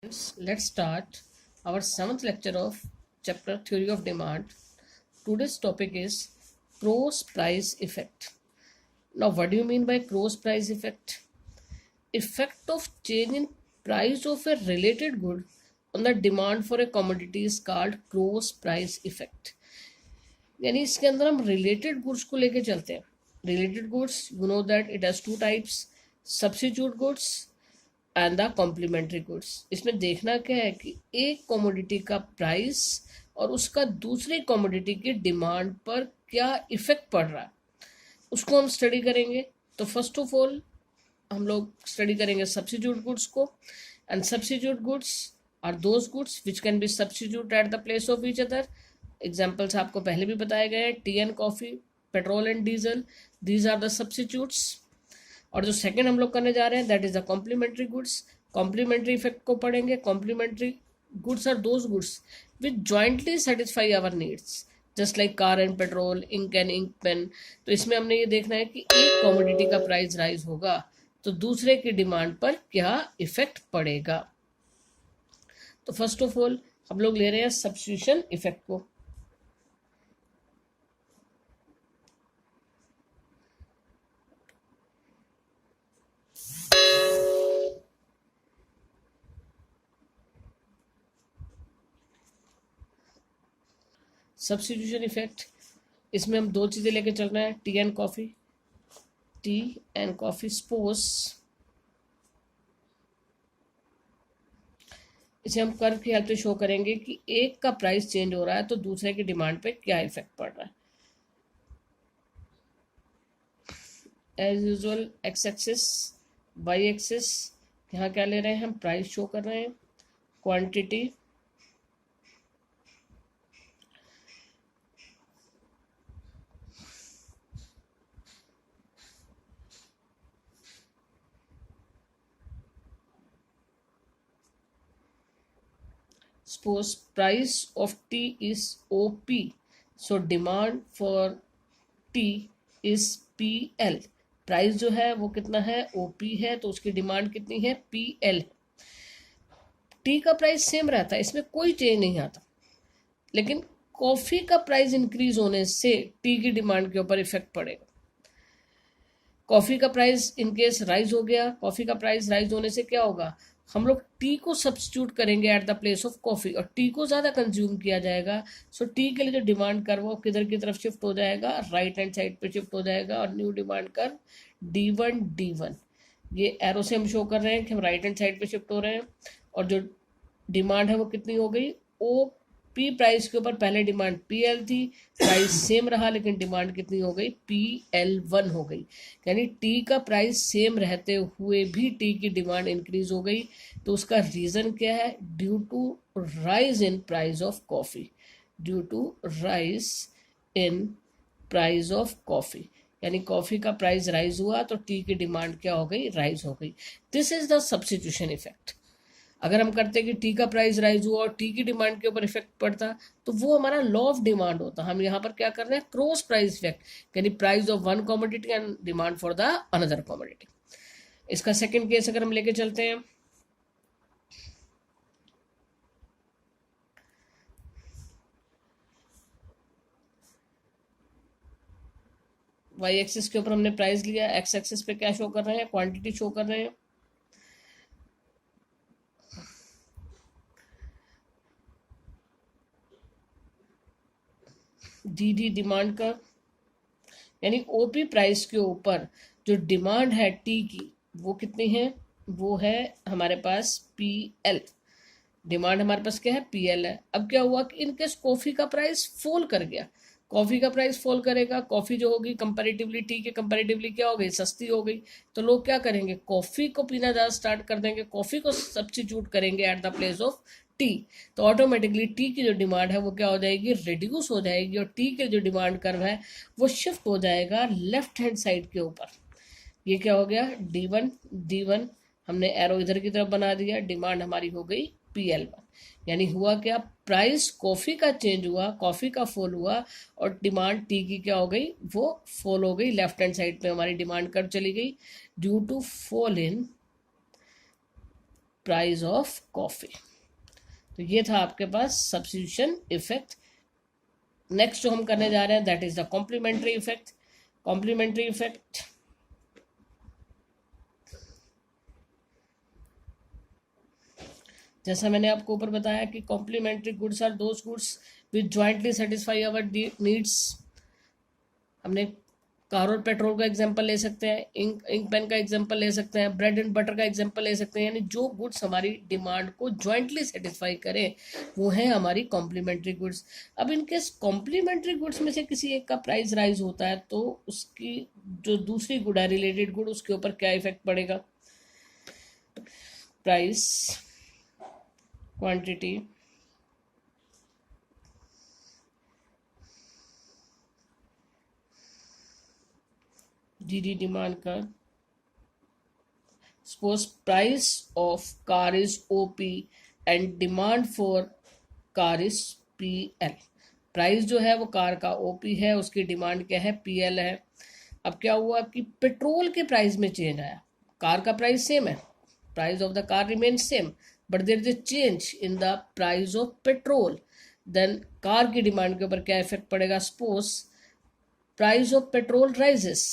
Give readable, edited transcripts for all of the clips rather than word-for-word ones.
Let's start our seventh lecture of chapter Theory of Demand. Today's topic is cross price effect. Now, what do you mean by cross price effect? Effect of change in price of a related good on the demand for a commodity is called cross price effect. यानी इसके अंदर हम related goods को लेके चलते हैं. Related goods, you know that it has two types, substitute goods and the complementary goods. इसमें देखना क्या है कि एक कमोडिटी का प्राइस और उसका दूसरी कमोडिटी की डिमांड पर क्या इफेक्ट पड़ रहा है उसको हम स्टडी करेंगे. तो फर्स्ट ऑफ ऑल हम लोग स्टडी करेंगे सब्स्टिट्यूट गुड्स को. And substitute goods are those goods which can be substitute at the place of each other. Examples आपको पहले भी बताए गए हैं, tea and coffee, petrol and diesel, these are the substitutes. और जो सेकंड हम लोग करने जा रहे हैं that is the complementary goods. Complementary effect को पढ़ेंगे. Complementary goods are those goods which jointly satisfy our needs, just like car and petrol, ink and ink pen. तो इसमें हमने ये देखना है कि एक कमोडिटी का प्राइस राइज होगा तो दूसरे की डिमांड पर क्या इफेक्ट पड़ेगा. तो फर्स्ट ऑफ ऑल हम लोग ले रहे हैं सब्स्टिट्यूशन इफेक्ट को. सब्स्टिट्यूशन इफेक्ट, इसमें हम दो चीज़ें लेके चल रहे हैं, tea and coffee. T and coffee, suppose इसे हम कर्व की हेल्प से शो करेंगे कि एक का प्राइस चेंज हो रहा है तो दूसरे की डिमांड पे क्या इफेक्ट पड़ रहा है. As usual X axis, Y axis, यहाँ क्या ले रहे हैं हम, प्राइस शो कर रहे हैं, quantity, suppose price of T is OP, so demand for T is PL. Price जो है वो कितना है, OP है, तो उसकी डिमांड कितनी है, PL. टी का प्राइस सेम रहता है, इसमें कोई चेंज नहीं आता, लेकिन कॉफ़ी का प्राइस इंक्रीज होने से टी की डिमांड के ऊपर इफेक्ट पड़ेगा. कॉफ़ी का प्राइस इनकेस राइज हो गया, कॉफ़ी का प्राइस राइज होने से क्या होगा, हम लोग टी को सब्स्टिट्यूट करेंगे eight the place of coffee और टी को ज़्यादा कंज्यूम किया जाएगा. सो टी के लिए जो डिमांड कर्व वो किधर की तरफ शिफ्ट हो जाएगा, राइट हैंड साइड पे शिफ्ट हो जाएगा. और new demand curve D1 D1, ये एरो से हम शो कर रहे हैं कि हम राइट हैंड साइड पे शिफ्ट हो रहे हैं. और जो डिमांड है वो कितनी हो गई, ओ पी प्राइस के ऊपर पहले डिमांड PL थी, प्राइस सेम रहा लेकिन डिमांड कितनी हो गई, PL1 हो गई. यानी टी का प्राइस सेम रहते हुए भी टी की डिमांड इंक्रीज हो गई. तो उसका रीज़न क्या है, due to rise in price of coffee. Due to rise in price of coffee, यानी कॉफ़ी का प्राइस राइज हुआ तो टी की डिमांड क्या हो गई, राइज हो गई. This is the substitution effect. अगर हम करते कि टी का प्राइस राइज हुआ और टी की डिमांड के ऊपर इफेक्ट पड़ता तो वो हमारा लॉ ऑफ डिमांड होता. हम यहाँ पर क्या कर रहे हैं, क्रॉस प्राइस इफेक्ट, यानी price of one commodity and demand for the another commodity. इसका सेकंड केस अगर हम लेके चलते हैं, वाई एक्सिस के ऊपर हमने प्राइस लिया, एक्स एक्सिस पे क्या शो कर रहे हैं, क्वांटिटी शो कर रहे हैं. डी डिमांड का, यानी ओपी प्राइस के ऊपर जो डिमांड है टी की वो कितनी है, वो है हमारे पास PL. डिमांड हमारे पास क्या है, PL है. अब क्या हुआ कि इनकेस कॉफ़ी का प्राइस फॉल कर गया, कॉफ़ी का प्राइस फॉल करेगा, कॉफ़ी जो होगी कंपैरेटिवली टी के कंपैरेटिवली क्या हो गई, सस्ती हो गई. तो लोग क्या करेंगे, कॉफ़ी को पीना ज़्यादा स्टार्ट कर देंगे, कॉफ़ी को सब्स्टिट्यूट करेंगे eight the place of T. तो ऑटोमेटिकली टी की जो डिमांड है वो क्या हो जाएगी, रिड्यूस हो जाएगी. और टी के जो डिमांड कर्व है वो शिफ्ट हो जाएगा लेफ्ट हैंड साइड के ऊपर. ये क्या हो गया, D1 D1, हमने एरो इधर की तरफ बना दिया, डिमांड हमारी हो गई PL1. यानी हुआ क्या, प्राइस कॉफ़ी का चेंज हुआ, कॉफ़ी का फॉल हुआ और डिमांड टी की क्या हो गई, वो फॉल हो गई, लेफ्ट हैंड साइड पे हमारी डिमांड कर्व चली गई due to fall in price of coffee. तो ये था आपके पास सब्स्टिट्यूशन इफेक्ट। नेक्स्ट जो हम करने जा रहे हैं that is the complementary effect. Complementary effect जैसा मैंने आपको ऊपर बताया कि complementary goods are those goods which jointly satisfy our needs. हमने कार और पेट्रोल का एग्जांपल ले सकते हैं, इंक पेन का एग्जांपल ले सकते हैं, ब्रेड एंड बटर का एग्जांपल ले सकते हैं। यानी जो गुड्स हमारी डिमांड को ज्वाइंटली सेटिस्फाई करें वो है हमारी कॉम्प्लीमेंट्री गुड्स। अब इनके कॉम्प्लीमेंट्री गुड्स में से किसी एक का प्राइस राइज होता है तो उसकी जो दूसरी गुड है रिलेटेड गुड उसके ऊपर क्या इफेक्ट पड़ेगा? प्राइस, क्वांटिटी, डी डिमांड कर। Suppose price of car is OP and demand for car is PL. Price जो है वो कार का ओपी है, उसकी डिमांड क्या है? पीएल है। अब क्या हुआ कि पेट्रोल के प्राइस में चेंज आया। कार का प्राइस सेम है, price of the car remain same, but there is a change in the price of petrol. Then car की डिमांड के ऊपर क्या इफेक्ट पड़ेगा? Suppose price of petrol rises.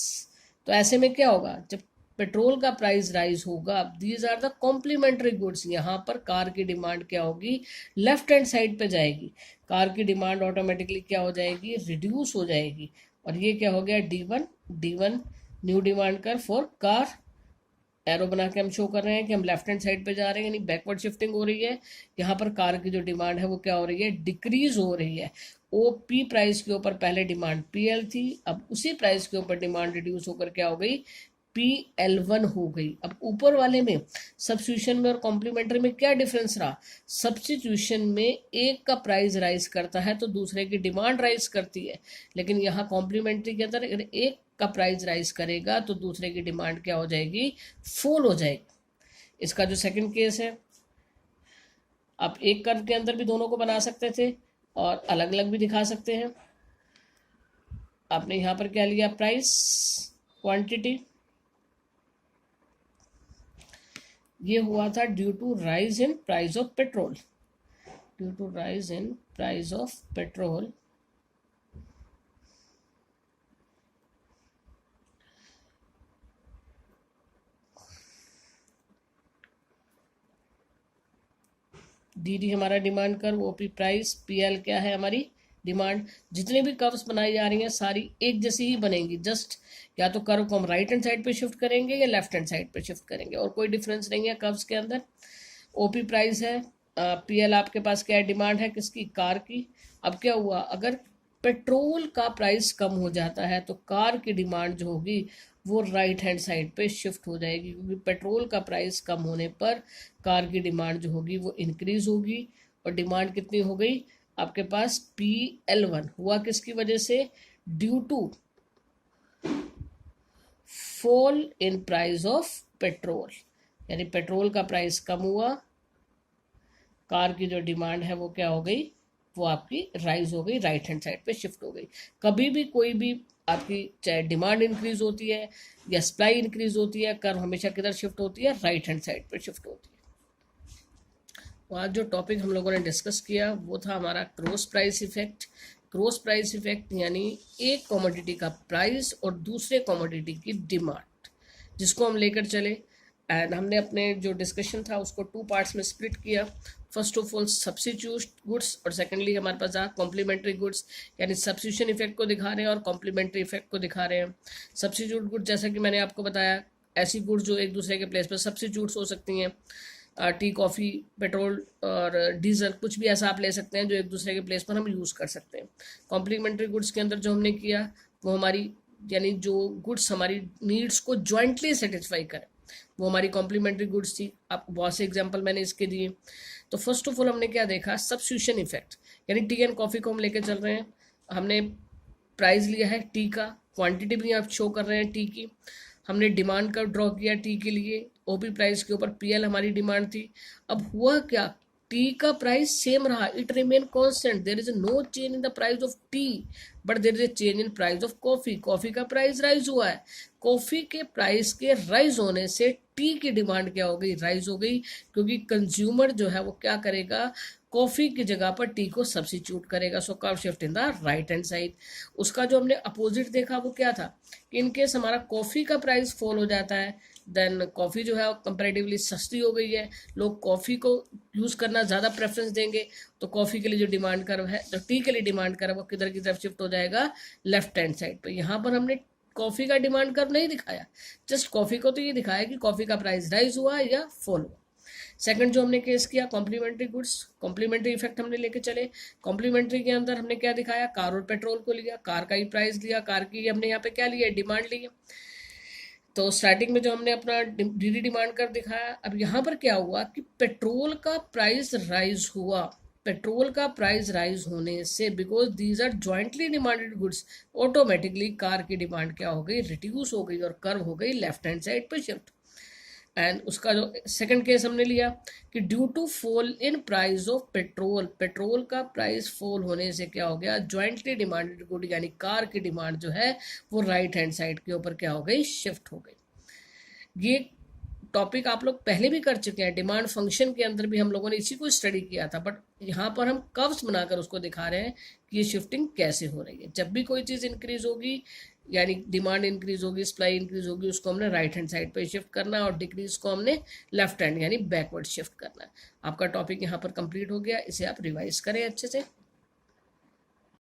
तो ऐसे में क्या होगा? जब पेट्रोल का प्राइस राइज होगा, these are the complementary goods. यहाँ पर कार की डिमांड क्या होगी? लेफ्ट हैंड साइड पे जाएगी। कार की डिमांड ऑटोमेटिकली क्या हो जाएगी? रिड्यूस हो जाएगी। और ये क्या हो गया? D1 न्यू डिमांड कर फॉर कार। एरो बना के हम शो कर रहे हैं कि हम लेफ्ट हैंड साइड पे जा रहे हैं, यानी बैकवर्ड शिफ्टिंग हो रही है। यहाँ पर कार की जो डिमांड है वो क्या हो रही है? डिक्रीज हो रही है। ओपी प्राइस के ऊपर पहले डिमांड पीएल थी, अब उसी प्राइस के ऊपर डिमांड रिड्यूस होकर क्या हो गई? PL1 हो गई। अब ऊपर वाले में सब्स्टिट्यूशन में और कॉम्प्लीमेंट्री में क्या डिफरेंस रहा? सब्स्टिट्यूशन में एक का प्राइस राइज करता है तो दूसरे की डिमांड राइज करती है, लेकिन यहाँ कॉम्प्लीमेंट्री के अंदर एक का प्राइस राइज करेगा तो दूसरे की डिमांड क्या हो जाएगी? फॉल हो जाएगी। इसका जो सेकंड केस है, आप एक कर्व के अंदर भी दोनों को बना सकते थे और अलग अलग भी दिखा सकते हैं। आपने यहाँ पर क्या लिया? Price, quantity. ये हुआ था due to rise in price of petrol. Due to rise in price of petrol D हमारा डिमांड कर, ओपी प्राइस, पीएल क्या है? हमारी डिमांड। जितने भी कर्व्स बनाई जा रही हैं सारी एक जैसी ही बनेंगी, जस्ट या तो कर्व को हम राइट हैंड साइड पे शिफ्ट करेंगे या लेफ्ट हैंड साइड पे शिफ्ट करेंगे, और कोई डिफरेंस नहीं है कर्व्स के अंदर। ओपी प्राइस है, पीएल आपके पास क्या है? डिमांड है किसकी? कार की। अब क्या हुआ? अगर पेट्रोल का प्राइस कम हो जाता है तो कार की डिमांड जो होगी वो राइट हैंड साइड पे शिफ्ट हो जाएगी, क्योंकि पेट्रोल का प्राइस कम होने पर कार की डिमांड जो होगी वो इंक्रीज होगी। और डिमांड कितनी हो गई आपके पास? PL1 हुआ किसकी वजह से? Due to fall in price of petrol, यानी पेट्रोल का प्राइस कम हुआ, कार की जो डिमांड है वो क्या हो गई? वो आपकी राइज हो गई, राइट हैंड साइड पे शिफ्ट हो गई। कभी भी कोई भी आपकी चाहे डिमांड इंक्रीज होती है या सप्लाई इंक्रीज होती है, कर्व हमेशा किधर शिफ्ट होती है? राइट हैंड साइड पे शिफ्ट होती है। तो आज जो टॉपिक हम लोगों ने डिस्कस किया वो था हमारा cross price effect. Cross price effect यानी एक कमोडिटी का प्राइस और दूसरे कमोडिटी की डिमांड, जिसको हम लेकर चले। एंड हमने अपने जो डिस्कशन था उसको 2 पार्ट्स में स्प्लिट किया। First of all substitute goods, और सेकेंडली हमारे पास आ कॉम्प्लीमेंट्री गुड्स, यानी सब्स्टिट्यूशन इफेक्ट को दिखा रहे हैं और कॉम्प्लीमेंट्री इफेक्ट को दिखा रहे हैं। सब्स्टिट्यूट गुड जैसा कि मैंने आपको बताया, ऐसी गुड्स जो एक दूसरे के प्लेस पर सब्स्टिट्यूट्स हो सकती हैं। टी, कॉफ़ी, पेट्रोल और डीजल, कुछ भी ऐसा आप ले सकते हैं जो एक दूसरे के प्लेस पर हम यूज़ कर सकते हैं। कॉम्प्लीमेंट्री गुड्स के अंदर जो हमने किया वो हमारी, यानी जो गुड्स हमारी नीड्स को जॉइंटली सेटिस्फाई करें, वो हमारी कॉम्प्लीमेंट्री गुड्स थी। आपको बहुत से एग्जांपल मैंने इसके दिए। तो फर्स्ट ऑफ ऑल हमने क्या देखा? सब्स्टिट्यूशन इफेक्ट, यानी टी एंड कॉफ़ी को हम लेके चल रहे हैं। हमने प्राइस लिया है टी का, क्वांटिटी भी आप शो कर रहे हैं टी की। हमने डिमांड कर्व ड्रॉ किया टी के लिए, ओपी प्राइस के ऊपर पीएल हमारी डिमांड थी। अब हुआ क्या? टी का प्राइस सेम रहा, it remain constant, there is no change in the price of tea, but there is a change in price of coffee. Coffee का प्राइस राइज हुआ है, कॉफी के प्राइस के राइज होने से टी की डिमांड क्या हो गई, राइज हो गई, क्योंकि कंज्यूमर जो है वो क्या करेगा, कॉफी की जगह पर टी को सब्सिट्यूट करेगा। So curve shift in the right hand side. उसका जो हमने अपोजिट देखा वो क्या था, कि इनकेस हमारा कॉफी का प्राइस फॉल हो जाता है, देन कॉफ़ी जो है कंपैरेटिवली सस्ती हो गई है, लोग कॉफ़ी को यूज़ करना ज़्यादा प्रेफरेंस देंगे, तो कॉफ़ी के लिए जो डिमांड कर्व है, जो टी के लिए डिमांड कर्व, वो किधर की तरफ शिफ्ट हो जाएगा, लेफ्ट हैंड साइड पर। यहाँ पर हमने कॉफ़ी का डिमांड कर्व नहीं दिखाया, जस्ट कॉफ़ी को तो ये दिखाया कि कॉफ़ी का प्राइस राइज हुआ या फॉल हुआ। सेकंड जो हमने केस किया, कॉम्प्लीमेंट्री गुड्स, कॉम्प्लीमेंट्री इफेक्ट हमने लेके चले। कॉम्प्लीमेंट्री के अंदर हमने क्या दिखाया, कार और पेट्रोल को लिया, कार का ही प्राइस लिया, कार की हमने यहाँ पे क्या लिया, डिमांड ली है। तो स्टार्टिंग में जो हमने अपना डी डिमांड कर दिखाया, अब यहाँ पर क्या हुआ कि पेट्रोल का प्राइस राइज हुआ। पेट्रोल का प्राइस राइज होने से, because these are jointly demanded goods, automatically car की डिमांड क्या हो गई, रिड्यूस हो गई, और कर्व हो गई लेफ्ट हैंड साइड पर शिफ्ट। एंड उसका जो सेकंड केस हमने लिया कि due to fall in price of petrol, petrol का प्राइस फॉल होने से क्या हो गया, जॉइंटली डिमांडेड गुड यानी कार की डिमांड जो है वो राइट हैंड साइड के ऊपर क्या हो गई, शिफ्ट हो गई। ये टॉपिक आप लोग पहले भी कर चुके हैं, डिमांड फंक्शन के अंदर भी हम लोगों ने इसी को स्टडी किया था, बट यहाँ पर हम कर्व्स बनाकर उसको दिखा रहे हैं कि ये शिफ्टिंग कैसे हो रही है। जब भी कोई चीज़ इंक्रीज होगी, यानी डिमांड इंक्रीज होगी, सप्लाई इंक्रीज होगी, उसको हमने राइट हैंड साइड पे शिफ्ट करना है, और डिक्रीज को हमने लेफ्ट हैंड यानी बैकवर्ड शिफ्ट करना है। आपका टॉपिक यहाँ पर कंप्लीट हो गया, इसे आप रिवाइज करें अच्छे से।